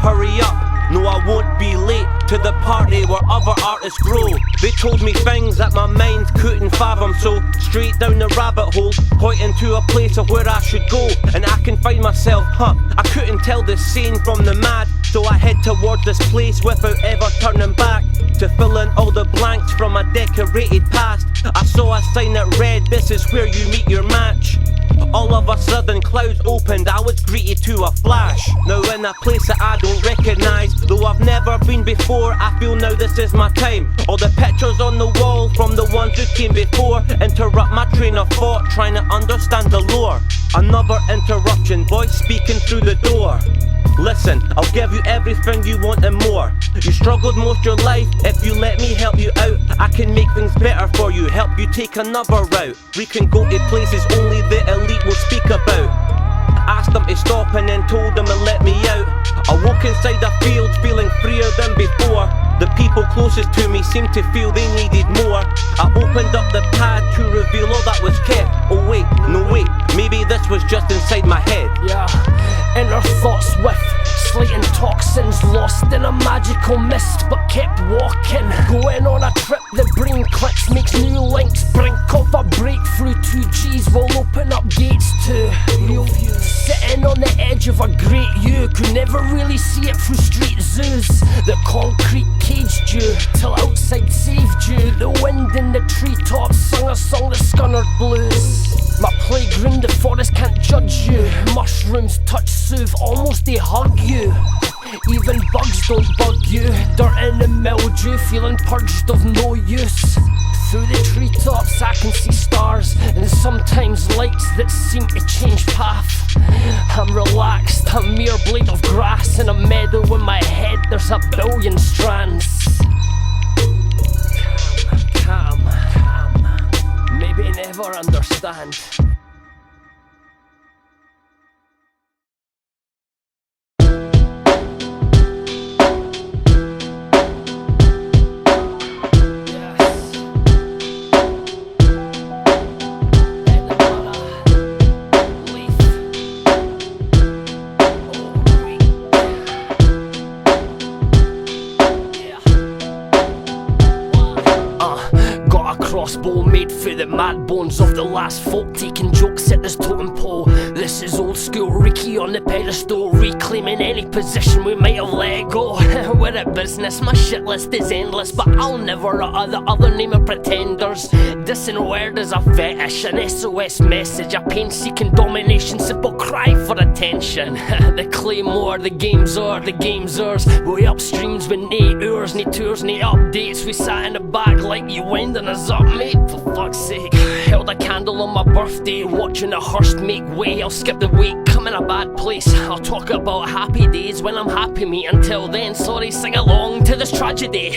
hurry up. No, I won't be late to the party where other artists grow. They told me things that my mind couldn't fathom, so straight down the rabbit hole, pointing to a place of where I should go. And I can find myself, I couldn't tell the sane from the mad. So I head towards this place without ever turning back, to fill in all the blanks from a decorated past. I saw a sign that read, "This is where you meet your match." All of a sudden clouds opened, I was greeted to a flash. Now in a place that I don't recognise, though I've never been before, I feel now this is my time. All the pictures on the wall from the ones who came before interrupt my train of thought, trying to understand the lore. Another interruption, voice speaking through the door. Listen, I'll give you everything you want and more. You struggled most your life, if you let me help you out, I can make things better for you, help you take another route. We can go to places only the elite will speak about. Asked them to stop and then told them to let me out. I woke inside a field feeling freer than before. The people closest to me seemed to feel they needed more. I opened up the pad to reveal all that was kept. Oh wait, no wait, maybe this was just inside my head. Yeah, inner thoughts with slaying toxins, lost in a magical mist, but kept walking. Going on a trip, the brain clicks, makes new links, brink of a breakthrough. 2Gs will open up gates to real view. Sitting on the edge of a great U, could never really see it through street zoos. The concrete caged you, till outside saved you. The wind in the treetops sung a song that scunnered blues. My playground, the forest can't judge you. Mushrooms touch, soothe, almost they hug you. Even bugs don't bug you. Dirt in the mildew, feeling purged of no use. Through the treetops I can see stars, and sometimes lights that seem to change path. I'm relaxed, a mere blade of grass in a meadow. In my head there's a billion strands. Calm, maybe never understand. Crossbow made for the mad bones of the last folk, taking jokes at this totem pole. This is old school Ricky on the pedestal, reclaiming any position we might have let go. We're at business, my shit list is endless, but I'll never utter the other name of pretenders. Dissing word is a fetish, an SOS message, a pain-seeking domination, simple cry for attention. The claymore, the game's ours. Way upstreams with no hours, no tours, no updates. We sat in the back like you winding us up, mate, for fuck's sake. Held a candle on my birthday, watching the hearse make way. I'll skip the wait, come in a bad place. I'll talk about happy days when I'm happy, mate. Until then, sorry, sing along to this tragedy.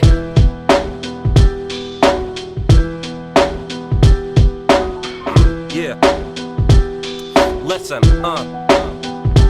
Yeah. Listen,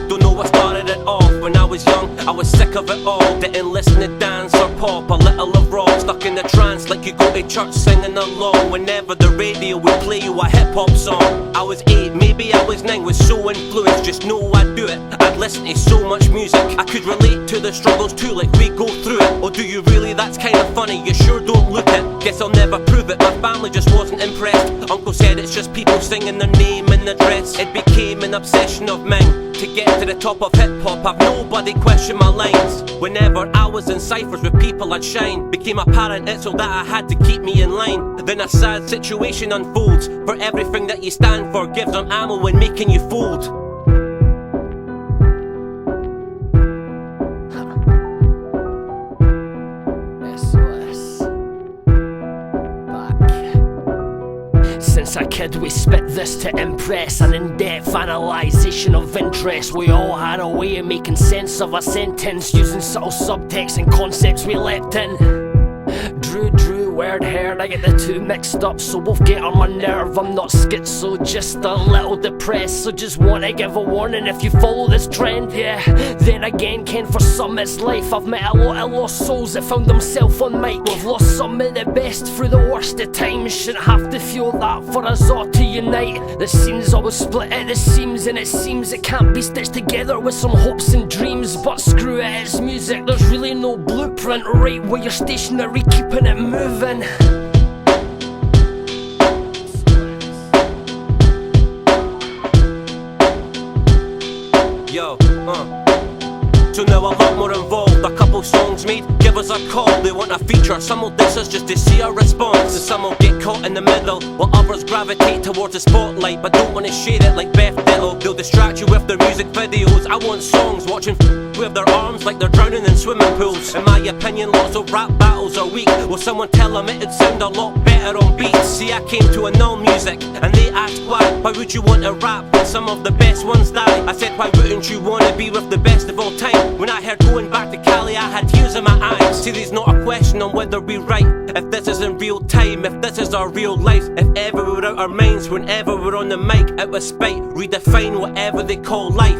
don't know what started it off. When I was young, I was sick of it all. Didn't listen to dance or pop, a little of rock. Stuck in a trance like you go to church singing along. Whenever the radio would play you a hip-hop song. I was 8, maybe I was 9, was so influenced, just know I'd do it. I'd listen to so much music, I could relate to the struggles too, like we go through it. Oh, do you really? That's kinda funny, you sure don't look it. Guess I'll never prove it, my family just wasn't impressed. Uncle said it's just people singing their name and address. It became an obsession of mine. To get to the top of hip-hop, I've nobody question my lines. Whenever I was in ciphers with people, I'd shine. Became apparent it's all that I had to keep me in line. Then a sad situation unfolds. For everything that you stand for gives them ammo when making you fold. Since a kid we spit this to impress, an in-depth analysation of interest. We all had a way of making sense of a sentence, using subtle subtext and concepts we leapt in. Drew word heard, I get the two mixed up, so both get on my nerve. I'm not schizo, just a little depressed, so just wanna give a warning if you follow this trend. Yeah, then again, Ken, for some it's life. I've met a lot of lost souls that found themselves on mic. We've lost some of the best through the worst of times. Shouldn't have to feel that for us all to unite. The scene's always split at the seams, and it seems it can't be stitched together with some hopes and dreams. But screw it, it's music, there's really no blueprint. Right where you're stationary, keeping it moving. Yo, so now a lot more involved, a couple songs made, give us a call. They want a feature, some will diss us just to see our response, and some will get caught in the middle, while others gravitate towards the spotlight but don't want to share it like Beth Ditto. They'll distract you with their music videos. I want songs watching with their arms like they're drowning in swimming pools. In my opinion, lots of rap battles are weak. Will someone tell them it'd sound a lot better on beats? See, I came to annul music, and they asked why would you want to rap when some of the best ones die? I said, why wouldn't you want to be with the best of all time? When I heard going back to Cali, I had tears in my eyes. See, there's not a question on whether we right, if this is in real time, if this is our real life. If ever we're out our minds, whenever we're on the mic, it was spite, redefine whatever they call life.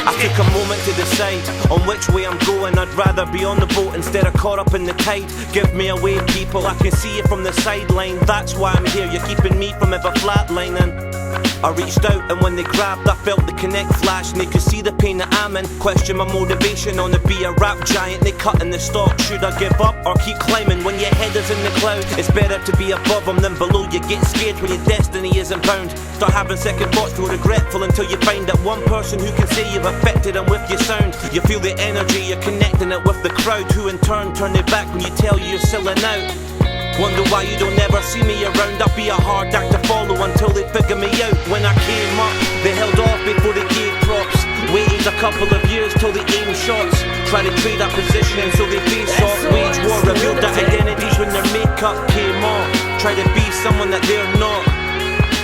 I took a moment to decide on which way I'm going. I'd rather be on the boat instead of caught up in the tide. Give me a wave, people, I can see you from the sideline. That's why I'm here, you're keeping me from ever flatlining. I reached out and when they grabbed, I felt the connect flash, and they could see the pain that I'm in. Question my motivation on to be a rap giant. They cutting the stock, should I give up or keep climbing? When your head is in the cloud, it's better to be above them than below. You get scared when your destiny isn't bound. Start having second thoughts, feel regretful until you find that one person who can say you've affected them with your sound. You feel the energy, you're connecting it with the crowd, who in turn turn their back when you tell you you're selling out. Wonder why you don't ever see me around. I'll be a hard act to follow until they figure me out. When I came up, they held off before they gave props. Waited a couple of years till they aimed shots. Try to trade our positioning so they face off. Wage war, revealed their identities when their makeup came off. Try to be someone that they're not.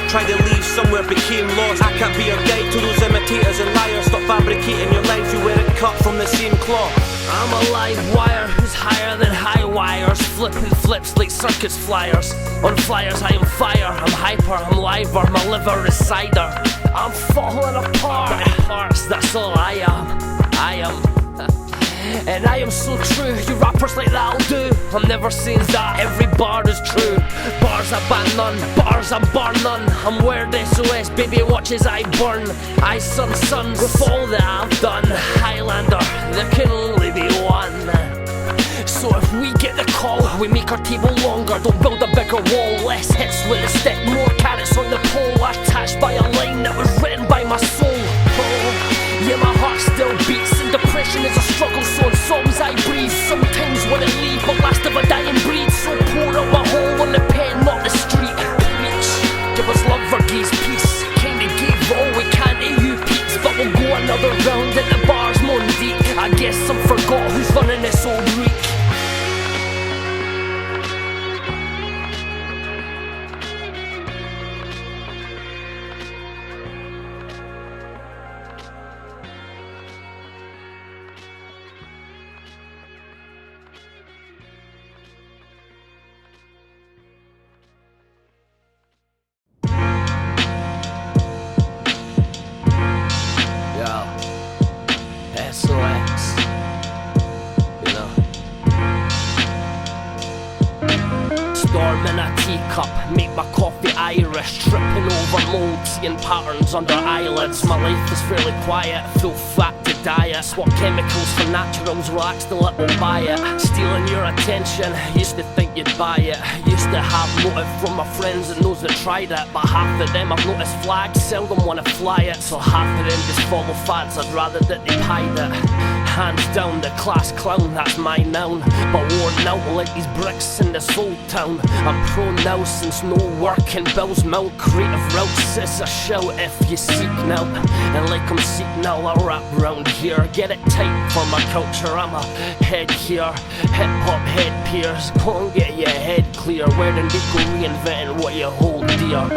Try to leave somewhere, became lost. I can't be your guide to those imitators and liars. Stop fabricating your life, you wear it cut from the same cloth. I'm a live wire who's higher than high wires, flipping flips like circus flyers. On flyers I am fire, I'm hyper, I'm liver, my liver is cider. I'm falling apart, that's all I am. And I am so true, you rappers like that'll do. I'm never saying that every bar is true. Bars I ban none, bars I bar none. I'm weird SOS, baby watch as I burn. I sons, with all that I've done. Highlander, there can only be one. So if we get the call, we make our table longer. Don't build a bigger wall, less hits with a stick. More carrots on the pole, attached by a line that was written by my soul. Yeah, my heart still beats, and depression is a struggle, so in songs I breathe. Sometimes when I leave, but last of a dying breed. So pour out my hole on the pen, not the street. Preach, give us love, Verghese, peace. Kinda gave all we can to you peeps, but we'll go another round at the bars, Mondeek. I guess some forgot who's running this old week. SOS, you know. Storm in a teacup, make my coffee Irish, tripping over mold, seeing patterns under eyelids. My life is fairly quiet, full fat to diet. Swap chemicals for naturals, relaxed a little by it. Stealing your attention, used to think you'd buy it. Used to have motive from my friends and those that tried it, but half of them I've noticed flags, seldom wanna fly it. So half of them just follow fads, I'd rather that they hide it. Hands down, the class clown, that's my noun. But worn out like these bricks in this old town. I'm pro now since no work and bills mount. Creative routes is a shout if you seek now. And like I'm seeking now, I'll rap round here. Get it tight for my culture, I'm a head here. Hip hop head peers, go and get your head clear. Wearing Deeko, reinventing what you hold dear.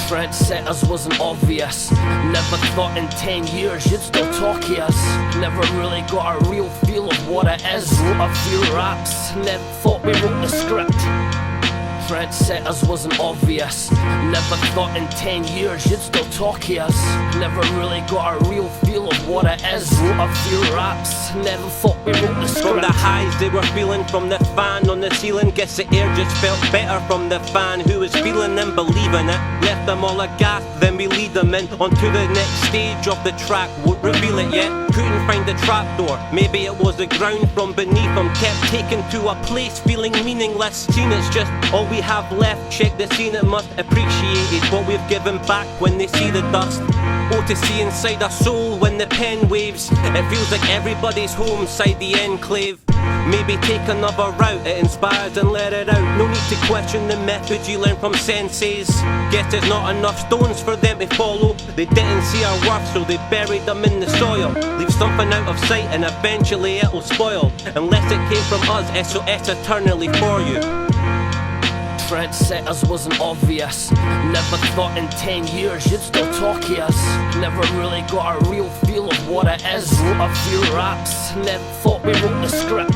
Trendsetters wasn't obvious. Never thought in 10 years you'd still talk to us. Never really got a real feel of what it is. Wrote a few raps, never thought we wrote the script. Trendsetters wasn't obvious. Never thought in 10 years you'd still talk to us. Never really got a real feel of what it is. Wrote a few raps, never thought we wrote the script. From the highs they were feeling from the fan on the ceiling, guess the air just felt better from the fan who was feeling and believing it. Left them all aghast, then we lead them in onto the next stage of the track. Won't reveal it yet, couldn't find the trapdoor. Maybe it was the ground from beneath them. Kept taken to a place feeling meaningless. Seen it's just all we have left. Check the scene, it must appreciate it, what we've given back when they see the dust. Oh, to see inside a soul when the pen waves. It feels like everybody's home side the enclave. Maybe take another route, it inspires and let it out. No need to question the methods you learn from senseis. Guess there's not enough stones for them to follow. They didn't see our worth, so they buried them in the soil. Leave something out of sight and eventually it'll spoil. Unless it came from us, SOS eternally for you. Trendsetters wasn't obvious. Never thought in 10 years you'd still talk to us. Never really got a real feel of what it is. Wrote a few raps, never thought we wrote the script.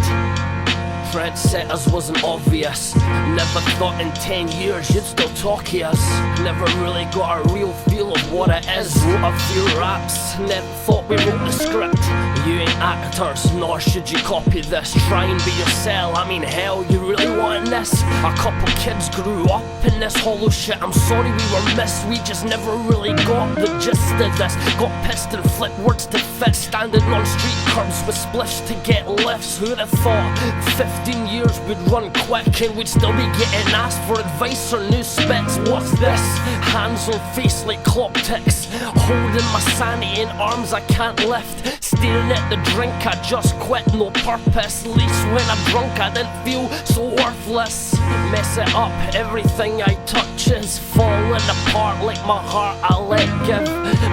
Trendsetters wasn't obvious. Never thought in 10 years you'd still talk to us. Never really got a real feel of what it is. Wrote a few raps, never thought we wrote the script. You ain't actors, nor should you copy this. Try and be yourself, I mean hell, you really want this? A couple kids grew up in this hollow shit. I'm sorry we were missed, we just never really got the gist of this. Got pissed and flipped words to fit. Standing on street curbs with spliffs to get lifts. Who'd have thought 15 years we'd run quick and we'd still be getting asked for advice or new specs. What's this? Hands on face like clock ticks. Holding my sanity in arms I can't lift. Staring at the drink I just quit, no purpose. Least when I'm drunk I didn't feel so worthless. Mess it up, everything I touch is falling apart like my heart I let give.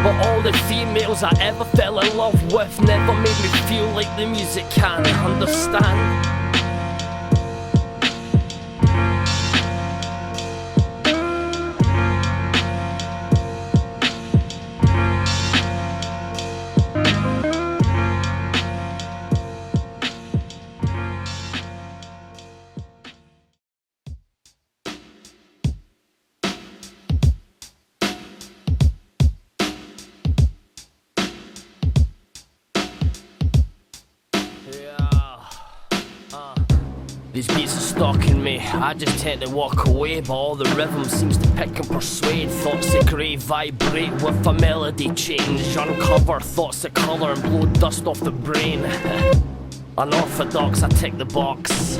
But all the females I ever fell in love with never made me feel like the music can understand. These beats are stalking me, I just tend to walk away. But all the rhythm seems to pick and persuade. Thoughts that grey vibrate with a melody change. Uncover thoughts that colour and blow dust off the brain. Unorthodox, I tick the box.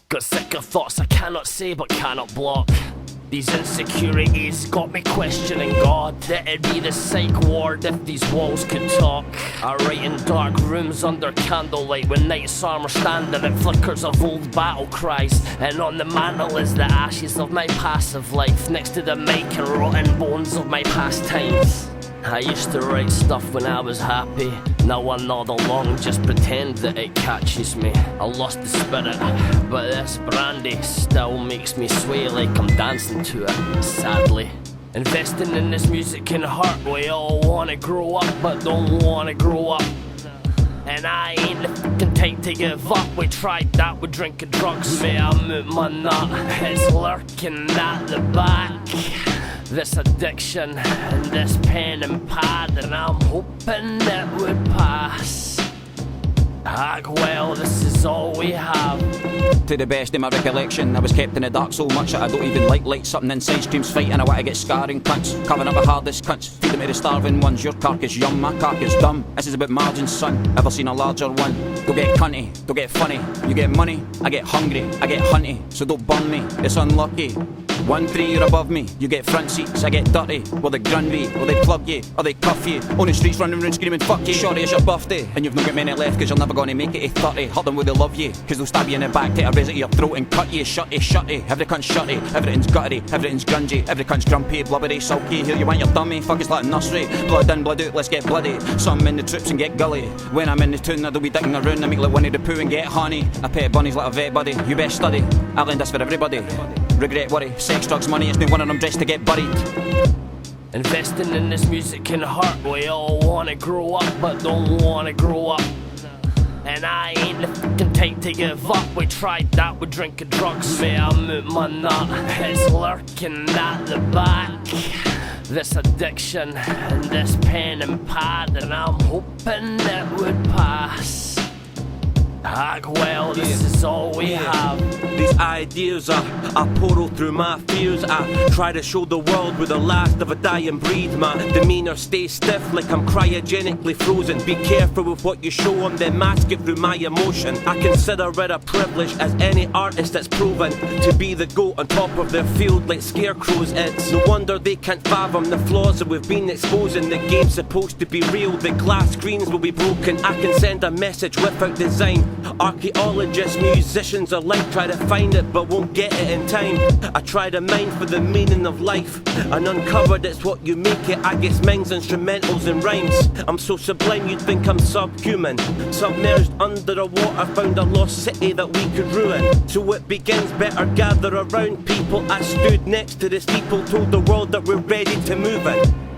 Got sick of thoughts I cannot say but cannot block. These insecurities got me questioning God. That it'd be the psych ward if these walls could talk. I write in dark rooms under candlelight. When nights are standing at flickers of old battle cries. And on the mantle is the ashes of my passive life. Next to the mic and rotten bones of my past times. I used to write stuff when I was happy. Now I nod along, just pretend that it catches me. I lost the spirit, but this brandy still makes me sway like I'm dancing to it, sadly. Investing in this music can hurt. We all wanna grow up, but don't wanna grow up. And I ain't the fucking type to give up. We tried that with drinking drugs. May I move my nut? It's lurking at the back. This addiction and this pen and pad, and I'm hoping it would pass. Ah, well, this is all we have. To the best of my recollection, I was kept in the dark so much that I don't even like light. Something inside screams fight and I want to get scarring cunts. Carving up the hardest cunts, feed them to the starving ones. Your carcass yum, my carcass dumb. This is about margins, son. Ever seen a larger one? Don't get cunty, don't get funny. You get money, I get hungry, I get hunty. So don't burn me, it's unlucky. 1-3, you're above me, you get front seats, I get dirty. Will they gun me, will they plug you, or they cuff you? On the streets running around screaming fuck you. Shorty, it's your birthday, and you've not got many left, cause you're never gonna make it to 30. Hurt them where they love you, cause they'll stab you in the back, take a razor to your throat and cut you. Shutty, every cunt's shutty, everything's guttery, everything's grungy, every cunt's grumpy, blubbery, sulky. Here you want your dummy, fuck it's like a nursery. Blood in, blood out, let's get bloody. Some in the troops and get gully. When I'm in the tune, I don't be dicking around, I make like Winnie the Pooh and get honey. I pet bunnies like a vet buddy, you best study. I'll lend this for everybody. Regret, worry, sex, drugs, money, it's no one of them dressed to get buried. Investing in this music can hurt. We all wanna grow up, but don't wanna grow up. And I ain't the fucking type to give up. We tried that with drinking drugs. May I move my nut? It's lurking at the back. This addiction and this pen and pad, and I'm hoping it would pass. Well, this is all we have. These ideas I portal through my fears. I try to show the world we're the last of a dying breed. My demeanor stays stiff like I'm cryogenically frozen. Be careful with what you show them, then mask it through my emotion. I consider it a privilege as any artist that's proven to be the goat on top of their field like scarecrows. It's no wonder they can't fathom the flaws that we've been exposing. The game's supposed to be real, the glass screens will be broken. I can send a message without design. Archaeologists, musicians alike try to find it but won't get it in time. I try to mine for the meaning of life, and uncovered it's what you make it. I guess mine's instrumentals and rhymes. I'm so sublime you'd think I'm subhuman. Submerged under the water, found a lost city that we could ruin. So it begins, better gather around people. I stood next to the steeple, told the world that we're ready to move in.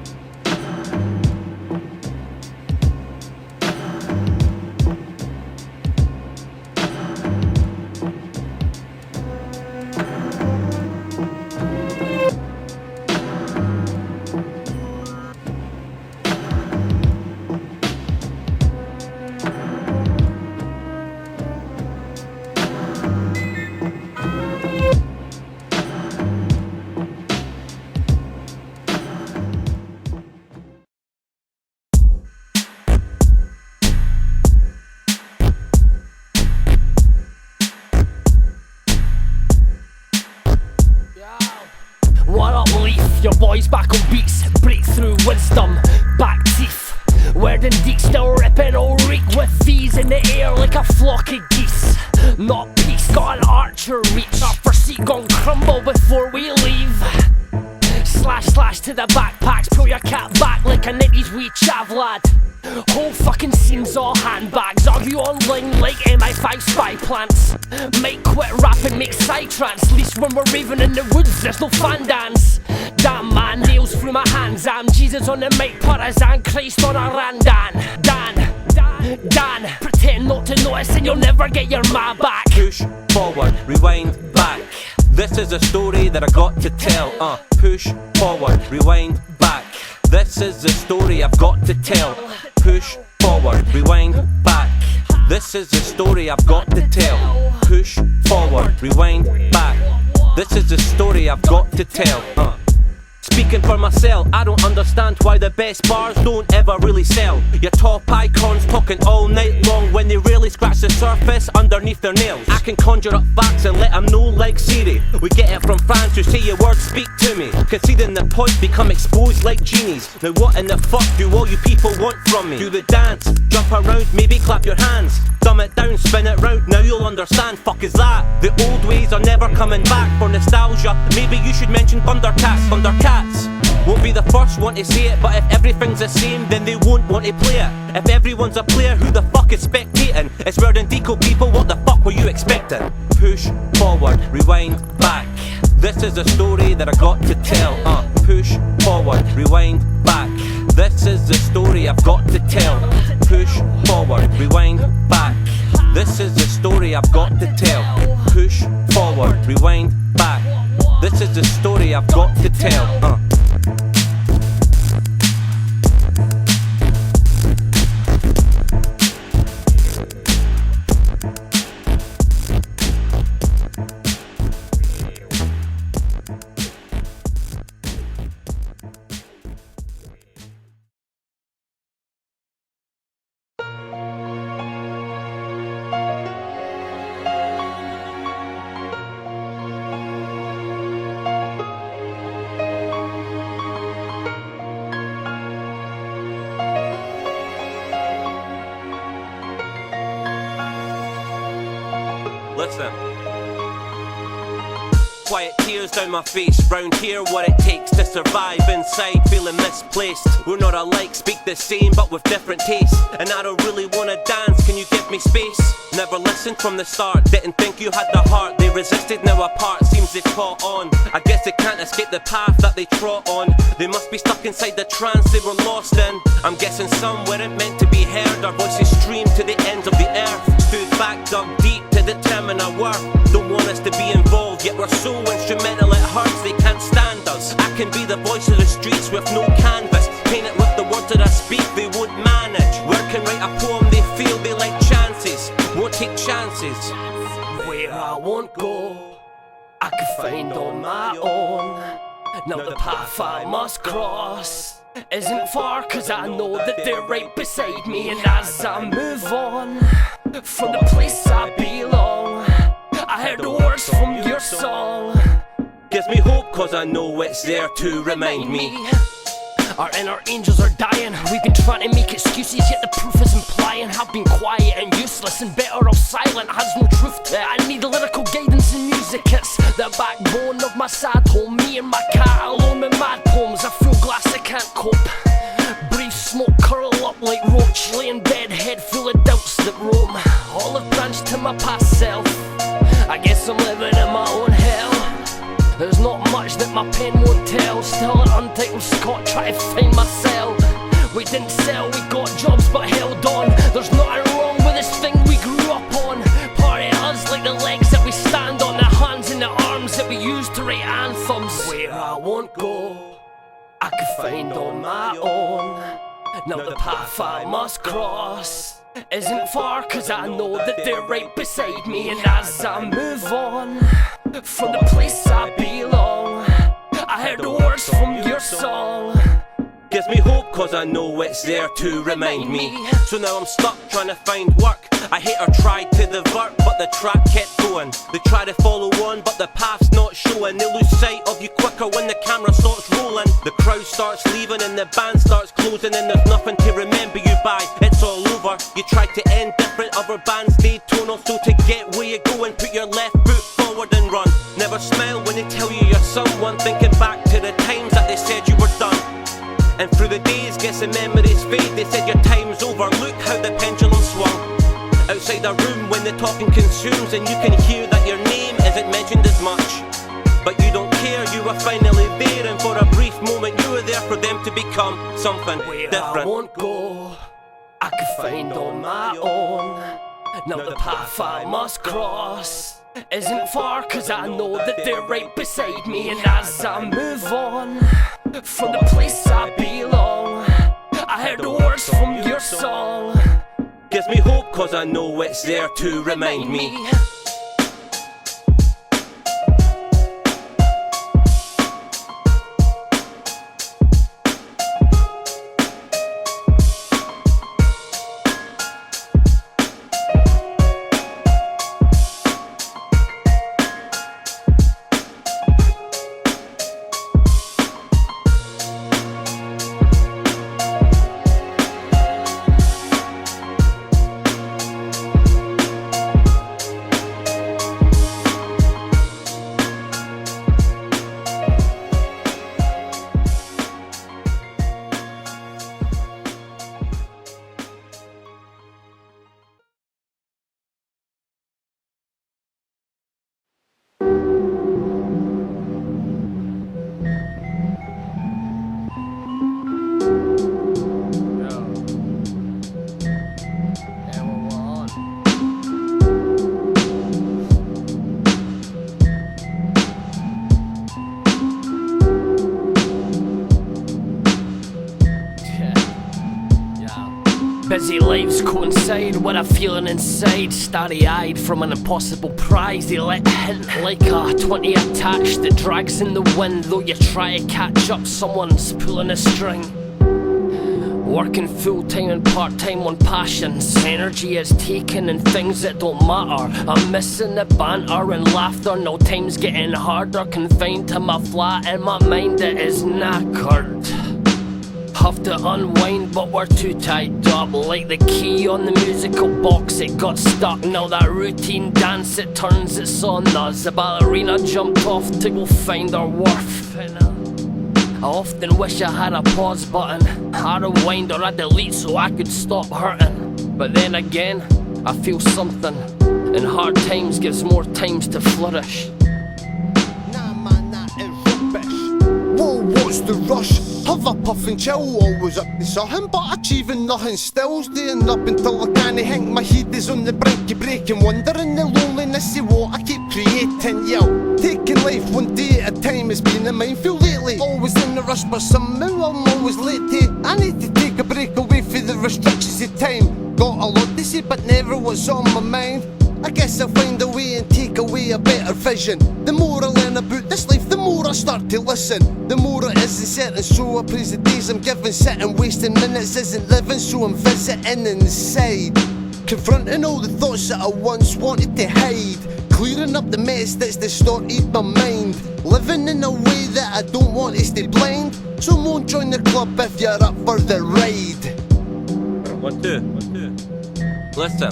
What up, Leith? Your boys back on beats, breakthrough wisdom, back teeth. Where the Deek still ripping old reek with these in the air like a flock of geese. Not peace, got an archer reach. Our first seat gon' crumble before we leave. Slash to the backpacks, pull your cat back like a 90s wee chav lad. Whole fucking scene's all handbags, argue online like MI5 spy plants. Might quit rapping, make side trance. Least when we're raving in the woods, there's no fan dance. Damn man, nails through my hands. I'm Jesus on the mic, Parazan, Christ on a randan. Dan, pretend not to notice and you'll never get your ma back. Push forward, rewind back. This is a story that I got to tell. Push forward, rewind back. This is the story I've got to tell. Push forward, rewind back. This is the story I've got to tell. Push forward, rewind back. This is the story I've got to tell. Speaking for myself, I don't understand why the best bars don't ever really sell. Your top icons talking all night long when they really scratch the surface underneath their nails. I can conjure up facts and let them know like Siri. We get it from fans who say your words speak to me. Conceding the point, become exposed like genies. Now what in the fuck do all you people want from me? Do the dance, jump around, maybe clap your hands. Dumb it down, spin it round, now you'll understand. Fuck is that? The old ways are never coming back. For nostalgia, maybe you should mention Thundercats. Won't be the first one to say it, but if everything's the same, then they won't want to play it. If everyone's a player, who the fuck is spectating? It's weird and Deeko people, what the fuck were you expecting? Push forward, rewind back. This is a story that I got to tell. Push forward, rewind back. This is the story I've got to tell. Push forward, rewind back. This is the story I've got to tell. Push forward, rewind back. This is the story I've got to tell. Listen. Quiet tears down my face. Round here what it takes to survive. Inside feeling misplaced. We're not alike, speak the same but with different tastes. And I don't really wanna dance, can you give me space? Never listened from the start, didn't think you had the heart. They resisted, now apart, seems they caught on. I guess they can't escape the path that they trot on. They must be stuck inside the trance they were lost in. I'm guessing some weren't meant to be heard. Our voices streamed to the ends of the earth. Stood back, dug deep to determine our worth. Don't want us to be involved, yet we're so instrumental it hurts. They can't stand us. I can be the voice of the streets with no canvas. Paint it with the words that I speak, they would manage. Work and write a poem, they feel they like chances. Won't take chances. Where I won't go, I could find on my own. Now the path I must cross isn't far, cause I know that they're right beside me. And as I move on from the place I belong, I heard the words from your song. Gives me hope cause I know it's there to remind me. Our inner angels are dying. We've been trying to make excuses, yet the proof is implying I've been quiet and useless, and better off silent. Has no truth to it. I need lyrical guidance and music. It's the backbone of my sad home. Me and my cat alone with mad poems. I feel glass, I can't cope. Brief smoke curl up like roach. Lay in bed, head full of doubts that roam. All have branched to my past self. I guess I'm living in my own hell. There's not much that my pen won't tell. Still an untitled Scot, try to find myself. We didn't sell, we got jobs but held on. There's nothing wrong with this thing we grew up on. Part of us like the legs that we stand on, the hands and the arms that we use to write anthems. Where I won't go, I could find on my own. Now the path I must cross isn't far, cause I know that they're right beside me. And as I move on from the place I belong, I heard the words from your song. Gives me hope cause I know it's there to remind me. So now I'm stuck trying to find work. I hit or tried to divert but the track kept going. They try to follow on but the path's not showing. They lose sight of you quicker when the camera starts rolling. The crowd starts leaving and the band starts closing, and there's nothing to remember you by, it's all over. You tried to end different, other bands stayed tonal. So to get where you're going, put your left foot forward and run. Never smile when they tell you you're someone. Thinking back to the times that they said you were done. And through the days, guessing memories fade. They said your time's over, look how the pendulum swung. Outside the room when the talking consumes, and you can hear that your name isn't mentioned as much. But you don't care, you were finally there, and for a brief moment you were there for them to become something different. I won't go, I could find on my own. Now the path I must cross isn't far, cause I know that they're right beside me. And as I move on from the place I belong, I heard the words from your song. Gives me hope cause I know it's there to remind me. Busy lives coincide with a feeling inside, starry-eyed from an impossible prize. They let hint like a 20 attached that drags in the wind. Though you try to catch up, someone's pulling a string. Working full-time and part-time on passions. Energy is taken in things that don't matter. I'm missing the banter and laughter. No time's getting harder. Confined to my flat and my mind that is knackered. have to unwind, but we're too tied up. Like the key on the musical box, it got stuck. Now that routine dance, it turns its on us. The ballerina jumped off to go find our worth. I often wish I had a pause button, a rewind or a delete so I could stop hurting. But then again, I feel something, and hard times gives more times to flourish. Nah man, that is rubbish. Whoa, what's the rush? Have a puff and chill, always up to something, but achieving nothing still. Staying up until I can't think, my head is on the brink of breaking. Wondering the loneliness of what I keep creating, yo. Taking life one day at a time has been a minefield lately. Always in the rush, but somehow I'm always late to. I need to take a break away from the restrictions of time. Got a lot to say, but never what's on my mind. I guess I'll find a way and take away a better vision. The more I learn about this life, the more I start to listen. The more it isn't certain, so I praise the days I'm given. Sitting wasting minutes isn't living, so I'm visiting inside. Confronting all the thoughts that I once wanted to hide. Clearing up the mess that's distorted my mind. Living in a way that I don't want to stay blind. So won't join the club if you're up for the ride. One, two. Listen.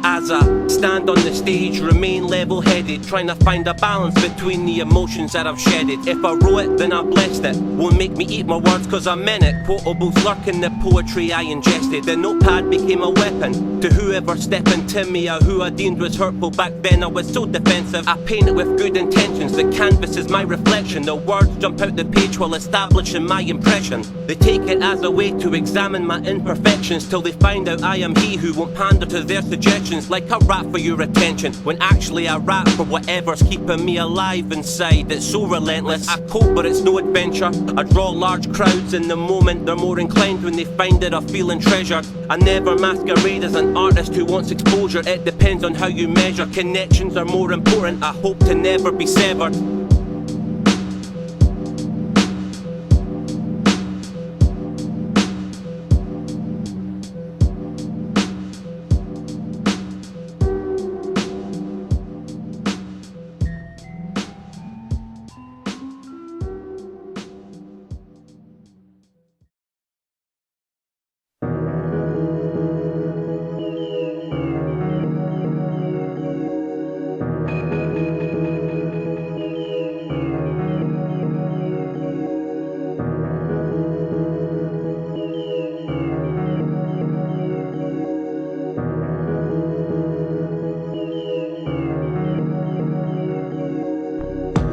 As I stand on the stage, remain level-headed, trying to find a balance between the emotions that I've shedded. If I wrote it, then I blessed it. Won't make me eat my words cause I meant it. Quotables lurk in the poetry I ingested. The notepad became a weapon to whoever stepping to me or who I deemed was hurtful. Back then I was so defensive, I paint it with good intentions. The canvas is my reflection. The words jump out the page while establishing my impression. They take it as a way to examine my imperfections till they find out I am he who won't pander to their suggestions. Like I rap for your attention, when actually I rap for whatever's keeping me alive inside. It's so relentless, I cope but it's no adventure. I draw large crowds in the moment, they're more inclined when they find it a feeling treasured. I never masquerade as an artist who wants exposure. It depends on how you measure. Connections are more important, I hope to never be severed.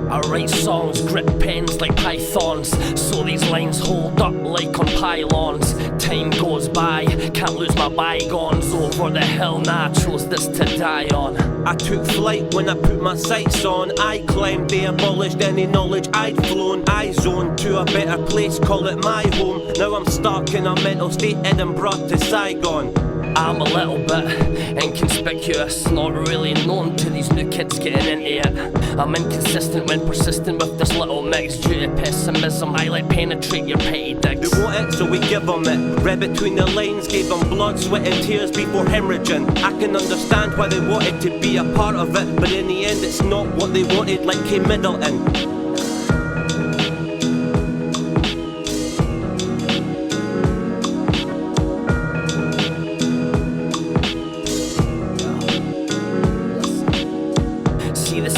I write songs, grip pens like pythons, so these lines hold up like on pylons. Time goes by, can't lose my bygones. Over the hill, nah, I chose this to die on. I took flight when I put my sights on. I climbed, they abolished any knowledge I'd flown. I zoned to a better place, call it my home. Now I'm stuck in a mental state, Edinburgh to Saigon. I'm a little bit inconspicuous, not really known to these new kids getting into it. I'm inconsistent when persistent with this little mix. Due to pessimism, I let penetrate your petty digs. They want it, so we give them it. Read between the lines, gave them blood, sweat and tears before hemorrhaging. I can understand why they wanted to be a part of it, but in the end it's not what they wanted, like Kay Middleton.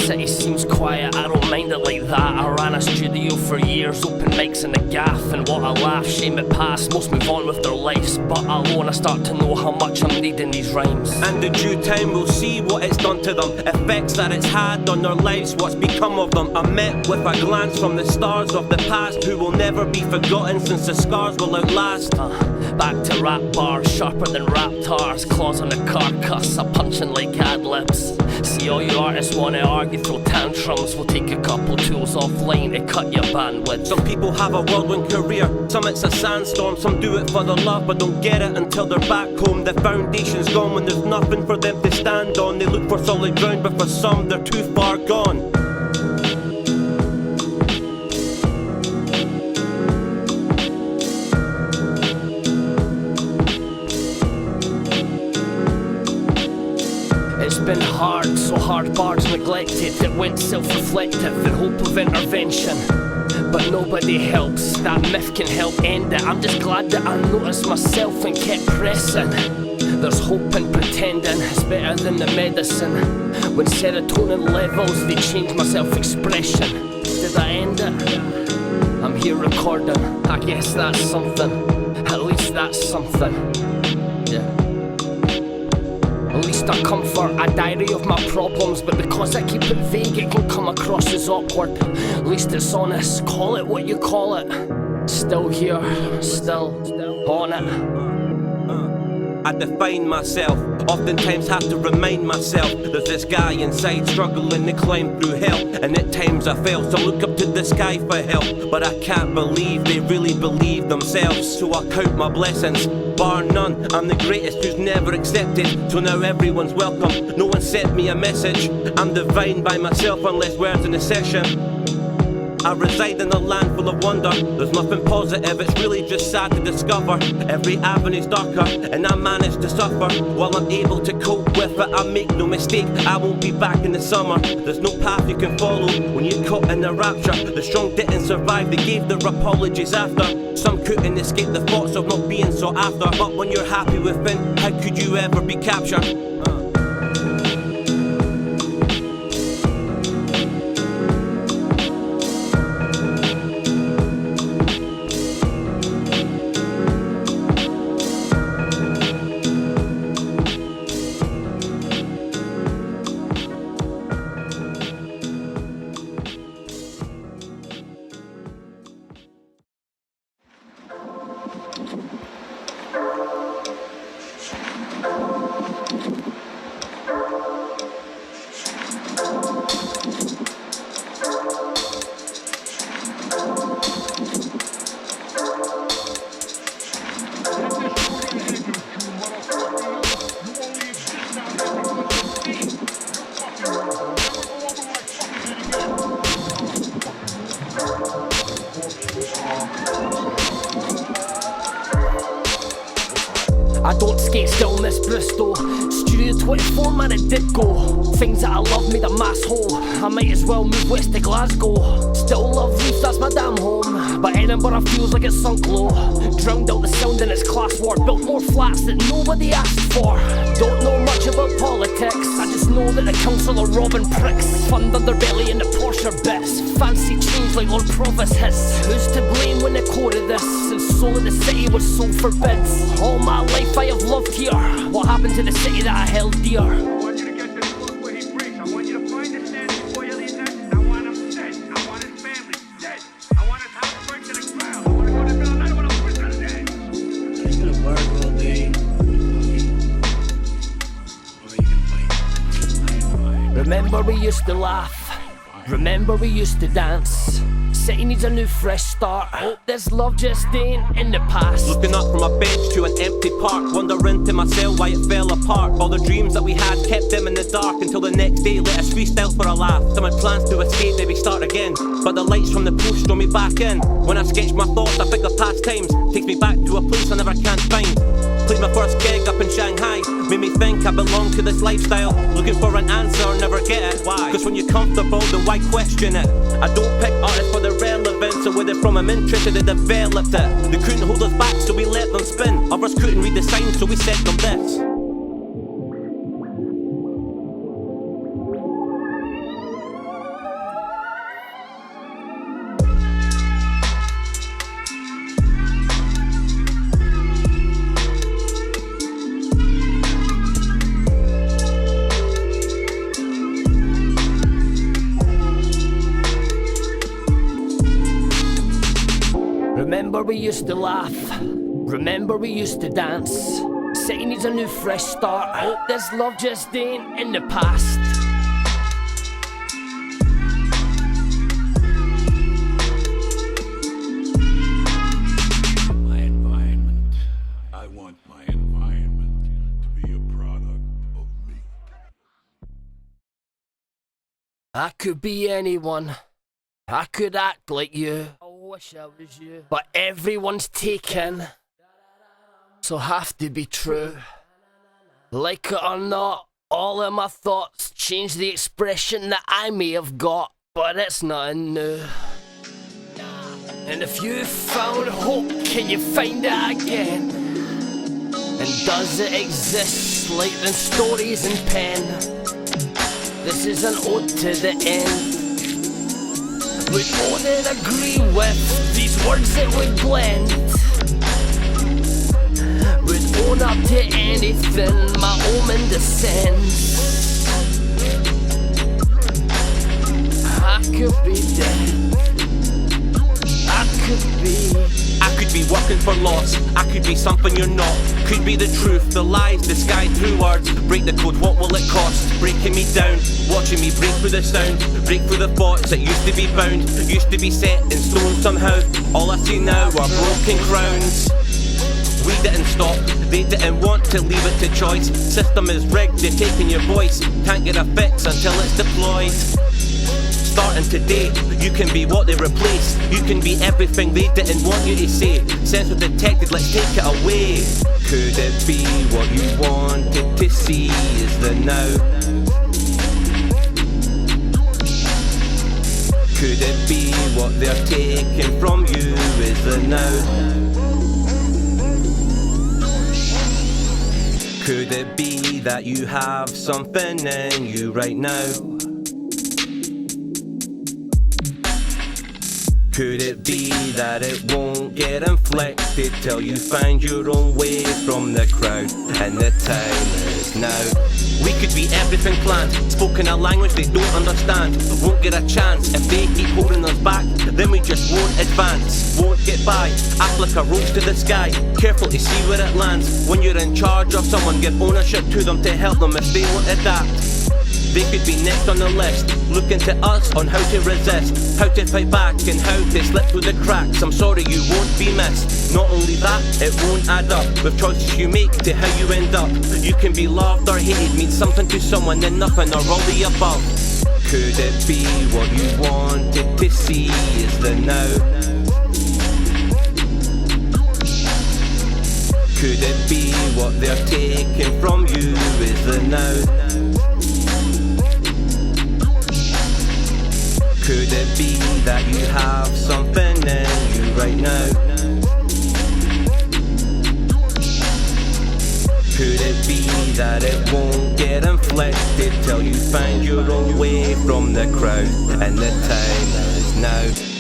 City seems quiet, I don't mind it like that. I ran a studio for years, open mics in the gaff. And what a laugh, shame it passed, most move on with their lives. But alone I start to know how much I'm needing these rhymes. And in due time we'll see what it's done to them, effects that it's had on their lives, what's become of them. I met with a glance from the stars of the past, who will never be forgotten since the scars will outlast. Back to rap bars, sharper than raptors, claws on the carcass, I'm punching like ad-libs. See all you artists wanna argue, throw tantrums, we'll take a couple tools offline to cut your bandwidth. Some people have a whirlwind career, some it's a sandstorm, some do it for the love but don't get it until they're back home. The foundation's gone when there's nothing for them to stand on. They look for solid ground but for some they're too far gone. It's been hard, so hard bars neglected, that went self-reflective in hope of intervention. but nobody helps. That myth can help end it. I'm just glad that I noticed myself and kept pressing. There's hope in pretending it's better than the medicine. When serotonin levels, they change my self-expression. Did I end it? I'm here recording. I guess that's something. At least that's something. Yeah. At least I comfort a diary of my problems, but because I keep it vague, it can come across as awkward. At least it's honest. Call it what you call it. Still here, still on it. I define myself, oftentimes have to remind myself there's this guy inside struggling to climb through hell. And at times I fail to look up to the sky for help, but I can't believe they really believe themselves. So I count my blessings, bar none. I'm the greatest who's never accepted, so now everyone's welcome. No one sent me a message, I'm divine by myself unless words in a session. I reside in a land full of wonder. There's nothing positive, it's really just sad to discover. Every avenue's darker, and I manage to suffer. While I'm able to cope with it, I make no mistake, I won't be back in the summer. There's no path you can follow when you're caught in a rapture. The strong didn't survive, they gave their apologies after. Some couldn't escape the thoughts of not being sought after. But when you're happy within, how could you ever be captured? I don't skate still, Miss Bristol. Studio 24, man, it did go. Things that I love made a mass hole. I might as well move west to Glasgow. Still love Leith, that's my damn home. But Edinburgh feels like it's sunk low. Drowned out the sound in its class war. Built more flats that nobody asked for. Don't know much about politics, I just know that the council are robbing pricks. Fund underbelly in the Porsche bits. Fancy change like Lord Provost hits. Who's to blame when they quoted this? Since soul of the city was sold for bids. All my life I have loved here. What happened to the city that I held dear? I want you to get to the book where he breaks. I want you to find his stand before you leave next. I want him dead. I want his family dead. I want his house burnt to the ground. I want to go to Bill. I don't want to push on his head. Are you gonna work all day? Or are you gonna fight? Remember we used to laugh. Remember we used to dance. City needs a new fresh start. Hope this love just ain't in the past. Looking up from a bench to an empty park, wondering to myself why it fell apart. All the dreams that we had kept them in the dark until the next day let us freestyle for a laugh. Some had plans to escape, maybe start again, but the lights from the post draw me back in. When I sketch my thoughts, I think of past times. Takes me back to a place I never can find. Played my first gig up in Shanghai, made me think I belong to this lifestyle. Looking for an answer, never get it. Why? Cause when you're comfortable, then why question it? I don't pick artists for the relevance, so where they're from I'm interested, they developed it. They couldn't hold us back, so we let them spin. Others couldn't read the signs, so we said them this. Remember we used to laugh. Remember we used to dance. City needs a new fresh start. Hope this love just ain't in the past. My environment. I want my environment to be a product of me. I could be anyone. I could act like you. I wish I was you. But everyone's taken, so have to be true. Like it or not, all of my thoughts change the expression that I may have got, but it's nothing new. And if you found hope, can you find it again? And does it exist like in stories and pen? This is an ode to the end. Would Odin agree with these words that would blend? Would own up to anything my omen descends? I could be dead. I could be working for loss. I could be something you're not. Could be the truth, the lies disguised through words. Break the code, what will it cost? Breaking me down, watching me break through the sound. Break through the thoughts that used to be bound, used to be set in stone somehow. All I see now are broken crowns. We didn't stop, they didn't want to leave it to choice. System is rigged, they're taking your voice. Can't get a fix until it's deployed. Starting today, you can be what they replace. You can be everything they didn't want you to say. Sensor detected, let's take it away. Could it be what you wanted to see is the now? Could it be what they're taking from you is the now? Could it be that you have something in you right now? Could it be that it won't get inflicted till you find your own way from the crowd? And the time is now. We could be everything planned, spoken a language they don't understand. Won't get a chance if they keep holding us back. Then we just won't advance, won't get by. Act like a roach to the sky, careful to see where it lands. When you're in charge of someone, give ownership to them to help them if they won't adapt. They could be next on the list, looking to us on how to resist, how to fight back and how to slip through the cracks. I'm sorry you won't be missed. Not only that, it won't add up with choices you make to how you end up. You can be loved or hated, means something to someone, then nothing or all the above. Could it be what you wanted to see is the now? Could it be what they're taking from you is the now? Could it be that you have something in you right now? Could it be that it won't get inflicted till you find your own way from the crowd? And the time is now.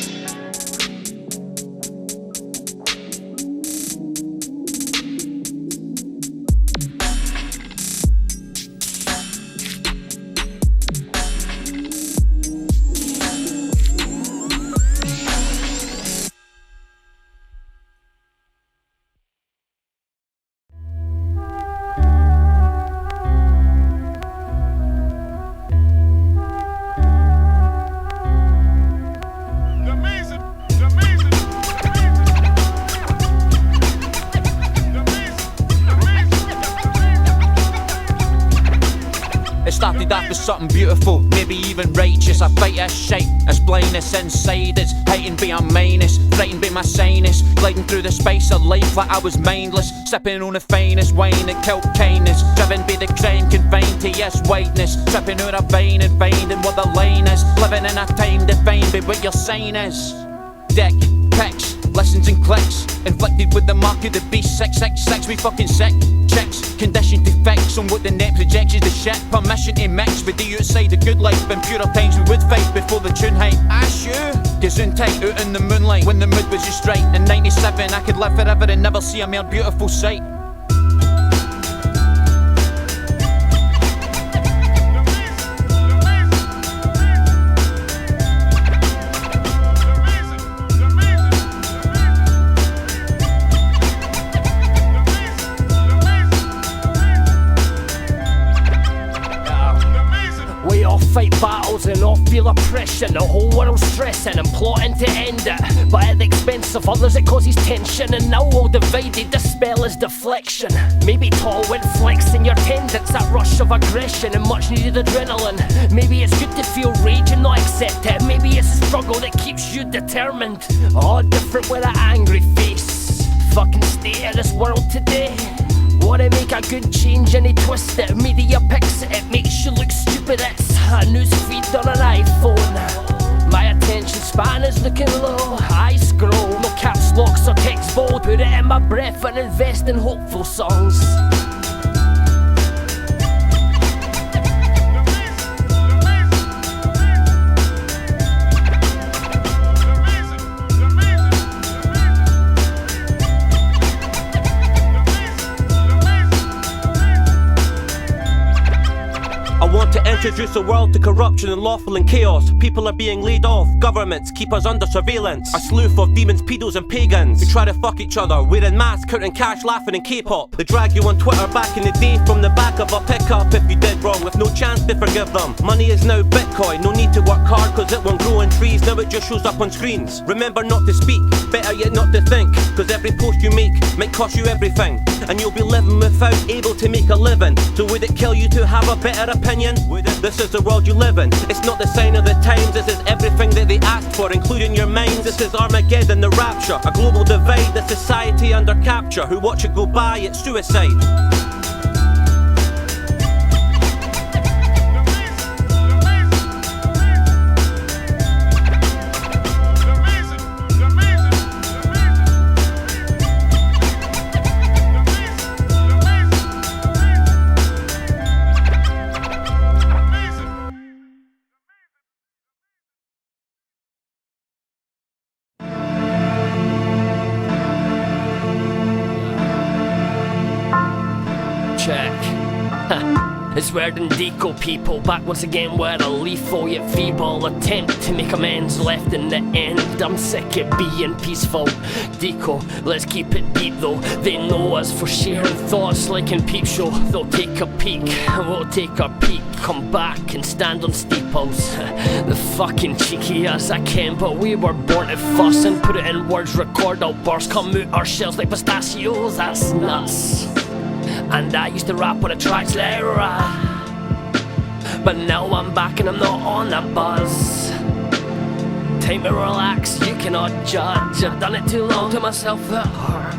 Something beautiful, maybe even righteous. I fight this shite, this blindness inside us. Hating be our mainest, frightened be my sanest. Gliding through the space of life like I was mindless. Sipping on the finest wine that killed kindness. Driven by the crime, confined to yes whiteness. Tripping out a vein and finding what the line is. Living in a time defined by what your sign is. Dick, pics, listens and clicks. Inflicted with the mark of the beast. 666, we fucking sick. Chicks, conditioned to fix on what the net projects is the shit. Permission to mix with the outside the good life. In purer times we would fight before the tune hype. Ash you, gazoon tight out in the moonlight when the mood was just right. In 97 I could live forever and never see a more beautiful sight. Fight battles and all feel oppression. The whole world's stressing and plotting to end it, but at the expense of others it causes tension. And now all divided, the spell is deflection. Maybe tall when flexing your tendons, that rush of aggression and much needed adrenaline. Maybe it's good to feel rage and not accept it. Maybe it's a struggle that keeps you determined. All different with an angry face. Fucking state of this world today. Wanna make a good change and they twist it. Media picks it, it makes you look stupid. It's a newsfeed on an iPhone. My attention span is looking low. I scroll, no caps locks or text bold. Put it in my breath and invest in hopeful songs. I want to introduce the world to corruption and lawful and chaos. People are being laid off, governments keep us under surveillance. A slew of demons, pedos and pagans who try to fuck each other, wearing masks, counting cash, laughing in K-pop. They drag you on Twitter back in the day from the back of a pickup if you did wrong, with no chance to forgive them. Money is now Bitcoin, no need to work hard cause it won't grow on trees. Now it just shows up on screens. Remember not to speak, better yet not to think, cause every post you make might cost you everything, and you'll be living without able to make a living. So would it kill you to have a better opinion? This is the world you live in. It's not the sign of the times. This is everything that they asked for, including your minds. This is Armageddon, the rapture, a global divide, the society under capture. Who watch it go by, it's suicide. Check. It's weird and Deeko people back once again with a lethal yet feeble attempt to make amends left in the end. I'm sick of being peaceful. Deeko, let's keep it deep though. They know us for sharing thoughts like in Peep Show. They'll take a peek, we'll take a peek. Come back and stand on steeples. The fucking cheeky as I can, but we were born to fuss and put it in words, record outbursts, come out our shells like pistachios. That's nuts. And I used to rap on the tracks like but now I'm back and I'm not on that buzz. Time to relax, you cannot judge. I've done it too long to myself at heart.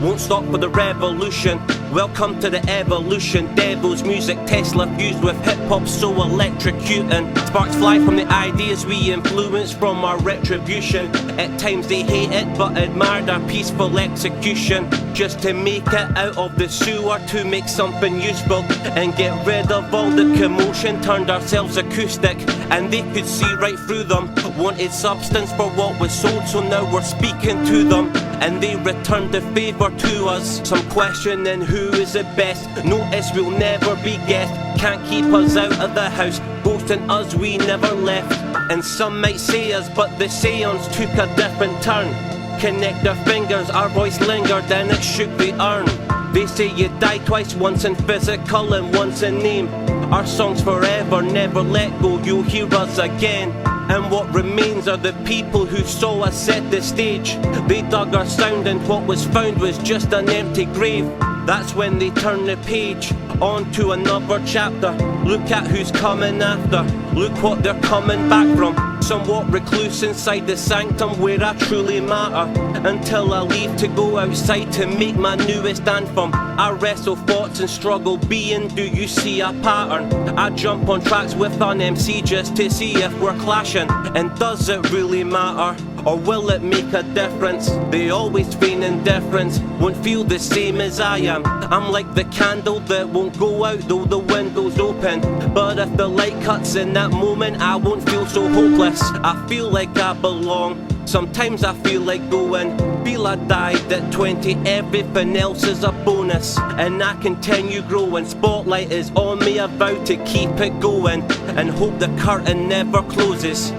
Won't stop for the revolution. Welcome to the evolution. Devil's music, Tesla fused with hip-hop, so electrocuting. Sparks fly from the ideas we influence from our retribution. At times they hate it, but admired our peaceful execution. Just to make it out of the sewer, to make something useful and get rid of all the commotion. Turned ourselves acoustic, and they could see right through them. Wanted substance for what was sold, so now we're speaking to them, and they returned the favour to us. Some questioning who is the best. Notice we'll never be guessed. Can't keep us out of the house, ghosting us we never left. And some might say us, but the seance took a different turn. Connect our fingers, our voice lingered and it shook the urn. They say you die twice, once in physical and once in name. Our songs forever, never let go, you'll hear us again. And what remains are the people who saw us set the stage. They dug our sound and what was found was just an empty grave. That's when they turn the page, on to another chapter. Look at who's coming after, look what they're coming back from. Somewhat recluse inside the sanctum where I truly matter, until I leave to go outside to make my newest anthem. I wrestle thoughts and struggle being, do you see a pattern? I jump on tracks with an MC just to see if we're clashing. And does it really matter? Or will it make a difference? They always feign indifference, won't feel the same as I am. I'm like the candle that won't go out though the window's open. But if the light cuts in that moment, I won't feel so hopeless. I feel like I belong. Sometimes I feel like going. Feel I died at 20, everything else is a bonus. And I continue growing, spotlight is on me, about to keep it going. And hope the curtain never closes.